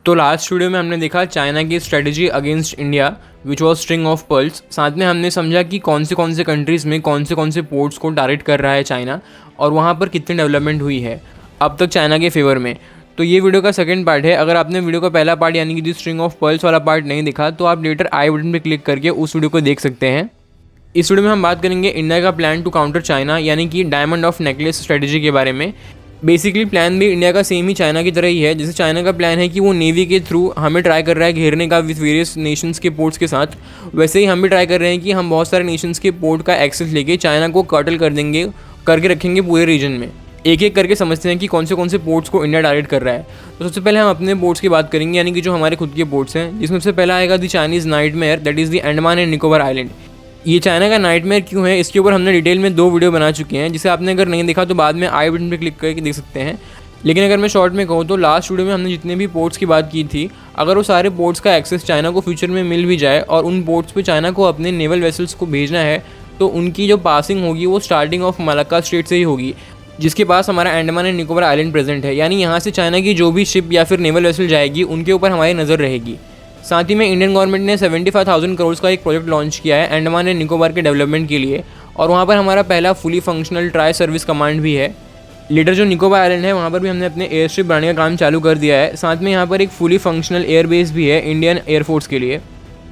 तो last video में हमने देखा चाइना की strategy against India which was string of pearls. साथ में हमने समझा कि कौन से कंट्रीज़ में कौन से पोर्ट्स को टारगेट कर रहा है चाइना और वहाँ पर कितनी डेवलपमेंट हुई है अब तक चाइना के फेवर में। तो ये वीडियो का सेकंड पार्ट है। अगर आपने वीडियो का पहला पार्ट यानी कि दी स्ट्रिंग ऑफ पर्ल्स वाला पार्ट नहीं देखा तो आप लेटर आई बटन पर क्लिक करके उस वीडियो को देख सकते हैं। इस वीडियो में हम बात करेंगे इंडिया का प्लान टू काउंटर चाइना यानी कि डायमंड ऑफ नेकलेस स्ट्रेटजी के बारे में। बेसिकली प्लान भी इंडिया का सेम ही चाइना की तरह ही है। जैसे चाइना का प्लान है कि वो नेवी के थ्रू हमें ट्राई कर रहा है घेरने का विद वेरियस नेशंस के पोर्ट्स के साथ, वैसे ही हम भी ट्राई कर रहे हैं कि हम बहुत सारे नेशंस के पोर्ट का एक्सेस लेके चाइना को कर्टल करके रखेंगे पूरे रीजन में। एक एक करके समझते हैं कि कौन से पोर्ट्स को इंडिया टारगेट कर रहा है। तो सबसे पहले हम अपने पोर्ट्स की बात करेंगे यानी कि जो हमारे खुद के पोर्ट्स हैं, जिसमें सबसे पहला आएगा the Chinese nightmare, that is the Andaman and Nicobar island. ये चाइना का नाइटमेयर क्यों है, इसके ऊपर हमने डिटेल में 2 वीडियो बना चुके हैं, जिसे आपने अगर नहीं देखा तो बाद में आई बटन पर क्लिक करके देख सकते हैं। लेकिन अगर मैं शॉर्ट में कहूँ तो लास्ट वीडियो में हमने जितने भी पोर्ट्स की बात की थी, अगर वो सारे पोर्ट्स का एक्सेस चाइना को फ्यूचर में मिल भी जाए और उन पोर्ट्स पे चाइना को अपने नेवल वेसल्स को भेजना है तो उनकी जो पासिंग होगी वो स्टार्टिंग ऑफ मलाक्का स्ट्रेट से ही होगी, जिसके पास हमारा Andaman and Nicobar island present है। यानी यहाँ से चाइना की जो भी शिप या फिर नेवल वेसल जाएगी उनके ऊपर हमारी नज़र रहेगी। साथ ही में इंडियन गवर्नमेंट ने 75,000 करोड़ का एक प्रोजेक्ट लॉन्च किया है अंडमान एंड निकोबार के डेवलपमेंट के लिए, और वहाँ पर हमारा पहला fully functional tri service command भी है। लेटर जो निकोबार आइलैंड है वहाँ पर भी हमने अपने एयर स्ट्रिप बनाने का काम चालू कर दिया है। साथ में यहाँ पर एक फुली फंक्शनल एयर बेस भी है इंडियन एयरफोर्स के लिए।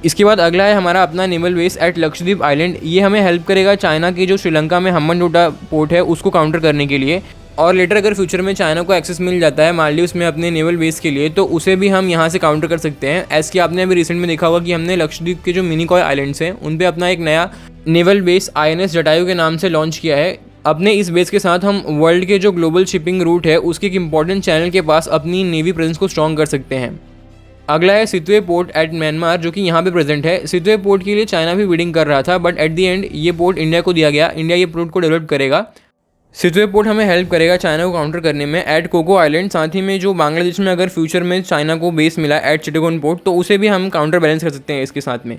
इसके बाद अगला है हमारा अपना naval base at Lakshadweep island. ये हमें हेल्प करेगा चाइना की जो श्रीलंका में हम्बनटोटा पोर्ट है उसको काउंटर करने के लिए। और लेटर अगर फ्यूचर में चाइना को एक्सेस मिल जाता है मालदीव्स में अपने नेवल बेस के लिए तो उसे भी हम यहाँ से काउंटर कर सकते हैं। ऐसे कि आपने अभी रिसेंट में देखा होगा कि हमने लक्षद्वीप के जो मिनिकॉय आइलैंड्स हैं उन पे अपना एक नया नेवल बेस INS जटायु के नाम से लॉन्च किया है। अपने इस बेस के साथ हम वर्ल्ड के जो ग्लोबल शिपिंग रूट है उसके एक इंपॉर्टेंट चैनल के पास अपनी नेवी प्रेजेंस को स्ट्रॉन्ग कर सकते हैं। अगला है सितवे पोर्ट एट म्यांमार जो कि यहाँ पे प्रेजेंट है। सितवे पोर्ट के लिए चाइना भी बिडिंग कर रहा था बट एट द एंड ये पोर्ट इंडिया को दिया गया। इंडिया ये पोर्ट को डेवलप करेगा। सितवे पोर्ट हमें हेल्प करेगा चाइना को काउंटर करने में एट कोको आइलैंड। साथ ही में जो बांग्लादेश में अगर फ्यूचर में चाइना को बेस मिला एट चिटागोंग पोर्ट तो उसे भी हम काउंटर बैलेंस कर सकते हैं इसके साथ में।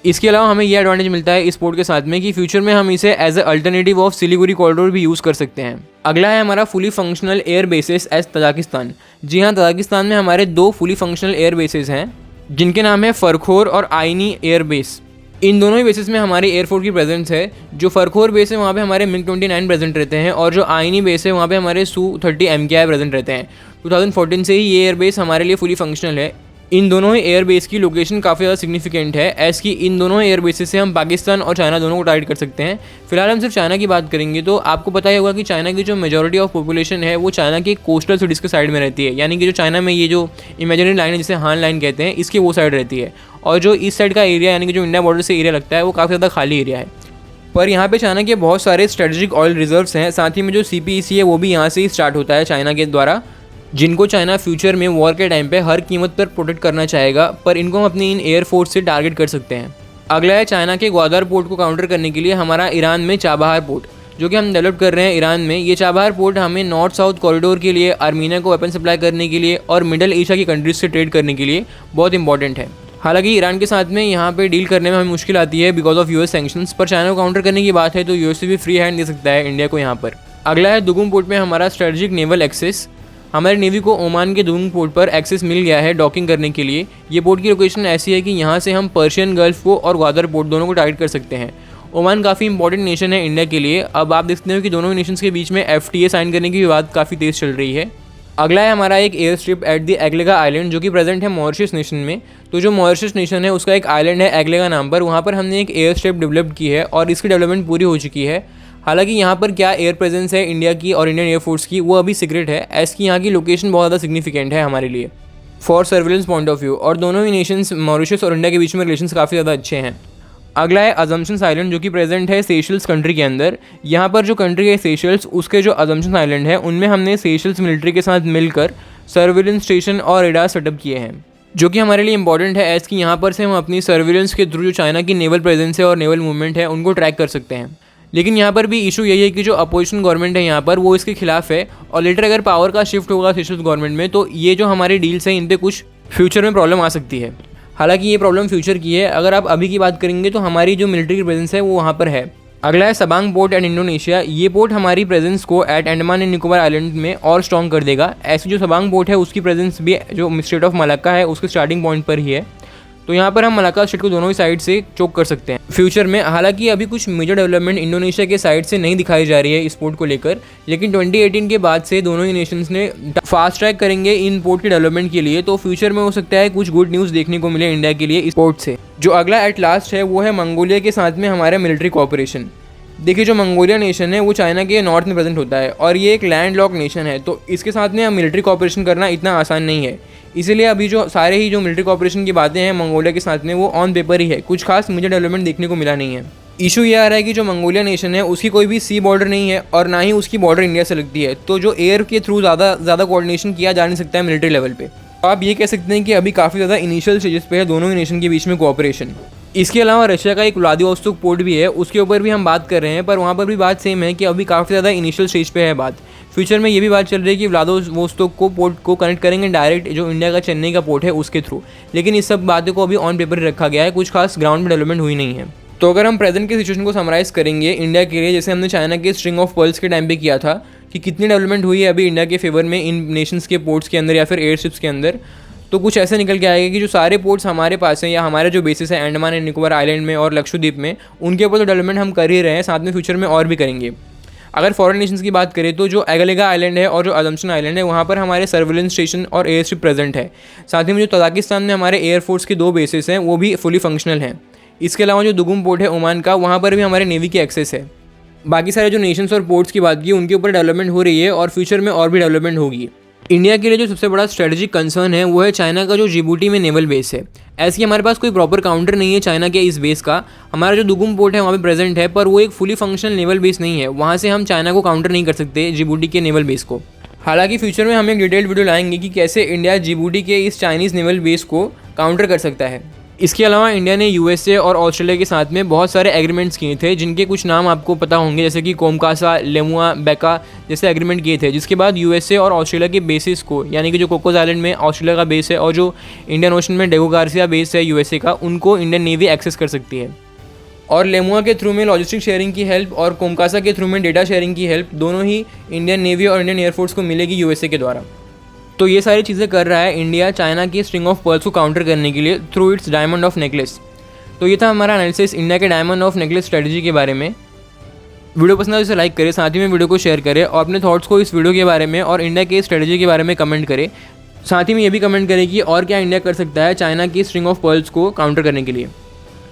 इसके अलावा हमें यह एडवांटेज मिलता है इस पोर्ट के साथ में कि फ्यूचर में हम इसे as a alternative of Siliguri corridor भी यूज़ कर सकते हैं। अगला है हमारा fully functional air bases as Tajikistan. जी हाँ, तजाकिस्तान में हमारे 2 फुली फंक्शनल एयर बेसिस हैं जिनके नाम है फरखोर और आइनी एयर बेस। इन दोनों ही बेसिस में हमारे एयरफोर्स की प्रेजेंस है। जो फरखोर बेस है वहाँ पे हमारे MiG-29 प्रेजेंट रहते हैं और जो आइनी बेस है वहाँ पे हमारे Su-30 MKI प्रेजेंट रहते हैं। 2014 से ही ये एयर बेस हमारे लिए फुली फंक्शनल है। इन दोनों ही एयर बेस की लोकेशन काफ़ी ज़्यादा सिग्निफिकेंट है, ऐस कि इन दोनों एयर बेसिस से हम पाकिस्तान और चाइना दोनों को टारगेट कर सकते हैं। फिलहाल हम सिर्फ चाइना की बात करेंगे तो आपको पता ही होगा कि चाइना की जो मेजॉरिटी ऑफ पॉपुलेशन है वो चाइना की कोस्टल सिटीज़ के साइड में रहती है। यानी कि जो चाइना में ये जो इमेजिनरी लाइन है जिसे हान लाइन कहते हैं इसके वो साइड रहती है, और जो इस साइड का एरिया यानी कि जो इंडिया बॉर्डर से एरिया लगता है वो काफ़ी ज़्यादा खाली एरिया है। पर यहाँ पे चाइना के बहुत सारे स्ट्रेटेजिक ऑयल रिजर्व्स हैं। साथ ही में जो CPEC है वो भी यहाँ से ही स्टार्ट होता है चाइना के द्वारा, जिनको चाइना फ्यूचर में वॉर के टाइम पे हर कीमत पर प्रोटेक्ट करना चाहेगा, पर इनको हम अपनी इन एयरफोर्स से टारगेट कर सकते हैं। अगला है चाइना के ग्वादर पोर्ट को काउंटर करने के लिए हमारा ईरान में चाबहार पोर्ट जो कि हम डेवलप कर रहे हैं ईरान में। ये चाबहार पोर्ट हमें नॉर्थ साउथ कॉरिडोर के लिए, आर्मीनिया को वेपन सप्लाई करने के लिए और मिडल एशिया की कंट्रीज से ट्रेड करने के लिए बहुत इंपॉर्टेंट है। हालांकि ईरान के साथ में यहाँ पे डील करने में हमें मुश्किल आती है बिकॉज ऑफ US सैंक्शंस, पर चाइना को काउंटर करने की बात है तो US भी फ्री हैंड दे सकता है इंडिया को यहाँ पर। अगला है दुगुम पोर्ट में हमारा स्ट्रेटेजिक नेवल एक्सेस। हमारे नेवी को ओमान के दुगुम पोर्ट पर एक्सेस मिल गया है डॉकिंग करने के लिए। ये पोर्ट की लोकेशन ऐसी है कि यहाँ से हम पर्शियन गल्फ को और ग्वादर पोर्ट दोनों को टारगेट कर सकते हैं। ओमान काफ़ी इंपॉर्टेंट नेशन है इंडिया के लिए। अब आप देखते हो कि दोनों नेशंस के बीच में FTA साइन करने की बात काफ़ी तेज़ चल रही है। अगला है हमारा एक air strip at the Agalega island जो कि प्रेजेंट है मॉरिशस नेशन में। तो जो मॉरिशस नेशन है उसका एक आइलैंड है एग्लेगा नाम पर, वहाँ पर हमने एक एयर स्ट्रिप डेवलप की है और इसकी डेवलपमेंट पूरी हो चुकी है। हालांकि यहाँ पर क्या एयर प्रेजेंस है इंडिया की और इंडियन एयरफोर्स की वो अभी सीक्रेट है, ऐस की यहाँ की लोकेशन बहुत ज़्यादा सिग्निफिकेंट है हमारे लिए for surveillance point of view. और दोनों ही नेशंस मॉरिशस और इंडिया के बीच में रिलेशंस काफ़ी ज़्यादा अच्छे हैं। अगला है अजम्पशंस आइलैंड जो कि प्रेजेंट है सेशल्स कंट्री के अंदर। यहाँ पर जो कंट्री है सेशल्स उसके जो अजम्पशंस आइलैंड है उनमें हमने सेशल्स मिलिट्री के साथ मिलकर सर्विलेंस स्टेशन और रेडार सेटअप किए हैं जो कि हमारे लिए इंपॉर्टेंट है, ऐस कि यहाँ पर से हम अपनी सर्विलेंस के थ्रू जो चाइना की नेवल प्रेजेंस है और नेवल मूवमेंट है उनको ट्रैक कर सकते हैं। लेकिन यहाँ पर भी इशू यही है कि जो अपोजिशन गवर्नमेंट है यहाँ पर वो इसके खिलाफ है, और लेटर अगर पावर का शिफ्ट होगा सेशल्स गवर्नमेंट में तो ये जो हमारी डील्स हैं इन पर कुछ फ्यूचर में प्रॉब्लम आ सकती है। हालांकि ये प्रॉब्लम फ्यूचर की है। अगर आप अभी की बात करेंगे तो हमारी जो मिलिट्री की प्रेजेंस है वो वहाँ पर है। अगला है सबांग पोर्ट एट इंडोनेशिया। ये पोर्ट हमारी प्रेजेंस को at Andaman and Nicobar island में और स्ट्रॉन्ग कर देगा। ऐसी जो सबांग पोर्ट है उसकी प्रेजेंस भी जो स्टेट ऑफ मलाक्का है उसके स्टार्टिंग पॉइंट पर ही है, तो यहाँ पर हम मलाक्का स्टेट को दोनों ही साइड से चोक कर सकते हैं फ्यूचर में। हालांकि अभी कुछ मेजर डेवलपमेंट इंडोनेशिया के साइड से नहीं दिखाई जा रही है इस पोर्ट को लेकर, लेकिन 2018 के बाद से दोनों ही नेशंस ने फास्ट ट्रैक करेंगे इन पोर्ट के डेवलपमेंट के लिए, तो फ्यूचर में हो सकता है कुछ गुड न्यूज़ देखने को मिले इंडिया के लिए इस पोर्ट से। जो अगला एट लास्ट है वो है मंगोलिया के साथ में हमारा मिलिट्री कॉपरेशन। देखिए जो मंगोलिया नेशन है वो चाइना के नॉर्थ में प्रेजेंट होता है और ये एक लैंड लॉक नेशन है, तो इसके साथ में मिलिट्री कॉपरेशन करना इतना आसान नहीं है। इसीलिए अभी जो सारे ही जो मिलिट्री कॉपरेशन की बातें हैं मंगोलिया के साथ में वो ऑन पेपर ही है, कुछ खास मुझे डेवलपमेंट देखने को मिला नहीं है। इशू ये आ रहा है कि जो मंगोलिया नेशन है उसकी कोई भी सी बॉर्डर नहीं है और ना ही उसकी बॉर्डर इंडिया से लगती है, तो जो एयर के थ्रू ज़्यादा कोऑर्डिनेशन किया जा नहीं सकता है मिलिट्री लेवल पे। तो आप ये कह सकते हैं कि अभी काफ़ी ज़्यादा इनिशियल स्टेजेस पे है दोनों ही नेशन के बीच में कोऑपरेशन। इसके अलावा रशिया का एक व्लादिवोस्तोक पोर्ट भी है, उसके ऊपर भी हम बात कर रहे हैं, पर वहाँ पर भी बात सेम है कि अभी काफ़ी ज़्यादा इनिशियल स्टेज पे है बात। फ्यूचर में ये भी बात चल रही है कि व्लादिवोस्तोक को पोर्ट को कनेक्ट करेंगे डायरेक्ट जो इंडिया का चेन्नई का पोर्ट है उसके थ्रू, लेकिन इस सब बातों को अभी ऑन पेपर रखा गया है, कुछ खास ग्राउंड में डेवलपमेंट हुई नहीं है। तो अगर हम प्रेजेंट के सिचुएशन को समराइज़ करेंगे इंडिया के लिए, जैसे हमने चाइना के स्ट्रिंग ऑफ पर्ल्स के टाइम पे किया था कि कितनी डेवलपमेंट हुई है अभी इंडिया के फेवर में इन नेशंस के पोर्ट्स के अंदर या फिर एयरशिप्स के अंदर, तो कुछ ऐसे निकल के आएगा कि जो सारे पोर्ट्स हमारे पास हैं या हमारे जो बेसिस है अंडमान एंड निकोबार आइलैंड में और लक्षद्वीप में, उनके ऊपर तो डेवलपमेंट हम कर ही रहे हैं, साथ में फ्यूचर में और भी करेंगे। अगर फॉरेन नेशंस की बात करें तो जो एगलेगा आइलैंड है और जो अजम्पशन आइलैंड है वहाँ पर हमारे सर्विलेंस स्टेशन और एयरस्ट्रिप प्रेजेंट है। साथ ही में जो तजाकिस्तान में हमारे एयरफोर्स के 2 बेसिस हैं वो भी फुली फंक्शनल हैं। इसके अलावा जो दुगुम पोर्ट है ओमान का, वहाँ पर भी हमारे नेवी की एक्सेस है। बाकी सारे जो नेशंस और पोर्ट्स की बात की उनके ऊपर डेवलपमेंट हो रही है और फ्यूचर में और भी डेवलपमेंट होगी। इंडिया के लिए जो सबसे बड़ा स्ट्रेटेजिक कंसर्न है वो है चाइना का जो जिबूटी में नेवल बेस है। ऐसे हमारे पास कोई प्रॉपर काउंटर नहीं है चाइना के इस बेस का। हमारा जो दुगुम पोर्ट है वहाँ पे प्रेजेंट है, पर वो एक फुली फंक्शनल नेवल बेस नहीं है, वहाँ से हम चाइना को काउंटर नहीं कर सकते जिबूटी के नेवल बेस को। हालांकि फ्यूचर में हम एक डिटेल्ड वीडियो लाएंगे कि कैसे इंडिया जिबूटी के इस चाइनीज़ नेवल बेस को काउंटर कर सकता है। इसके अलावा इंडिया ने यूएसए और ऑस्ट्रेलिया के साथ में बहुत सारे एग्रीमेंट्स किए थे, जिनके कुछ नाम आपको पता होंगे, जैसे कि कोमकासा, लेमुआ, बेका जैसे एग्रीमेंट किए थे, जिसके बाद यूएसए और ऑस्ट्रेलिया के बेसिस को, यानी कि जो कोकोस आइलैंड में ऑस्ट्रेलिया का बेस है और जो इंडियन ओशन में डेगो गार्सिया बेस है यूएसए का, उनको इंडियन नेवी एक्सेस कर सकती है। और लेमुआ के थ्रू में लॉजिस्टिक शेयरिंग की हेल्प और कोमकासा के थ्रू में डेटा शेयरिंग की हेल्प दोनों ही इंडियन नेवी और इंडियन एयरफोर्स को मिलेगी यूएसए के द्वारा। तो ये सारी चीज़ें कर रहा है इंडिया चाइना की स्ट्रिंग ऑफ पर्ल्स को काउंटर करने के लिए through it's diamond of necklace. तो ये था हमारा एनालिसिस इंडिया के डायमंड ऑफ नेकलेस स्ट्रेटजी के बारे में। वीडियो पसंद आए तो लाइक करें, साथ ही में वीडियो को शेयर करें और अपने थॉट्स को इस वीडियो के बारे में और इंडिया की स्ट्रेटजी के बारे में कमेंट करें। साथ ही में ये भी कमेंट करें कि और क्या इंडिया कर सकता है चाइना की स्ट्रिंग ऑफ पर्ल्स को काउंटर करने के लिए।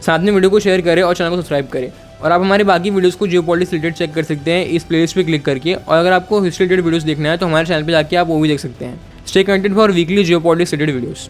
साथ में वीडियो को शेयर करें और चैनल को सब्सक्राइब करें। और आप हमारे बाकी वीडियोस को जियोपॉलिटिक्स रिलेटेड चेक कर सकते हैं इस प्लेलिस्ट पे क्लिक करके, और अगर आपको हिस्ट्री रिलेटेड वीडियोस देखना है तो हमारे चैनल पे जाके आप वो भी देख सकते हैं। Stay connected for weekly geopolitics related videos.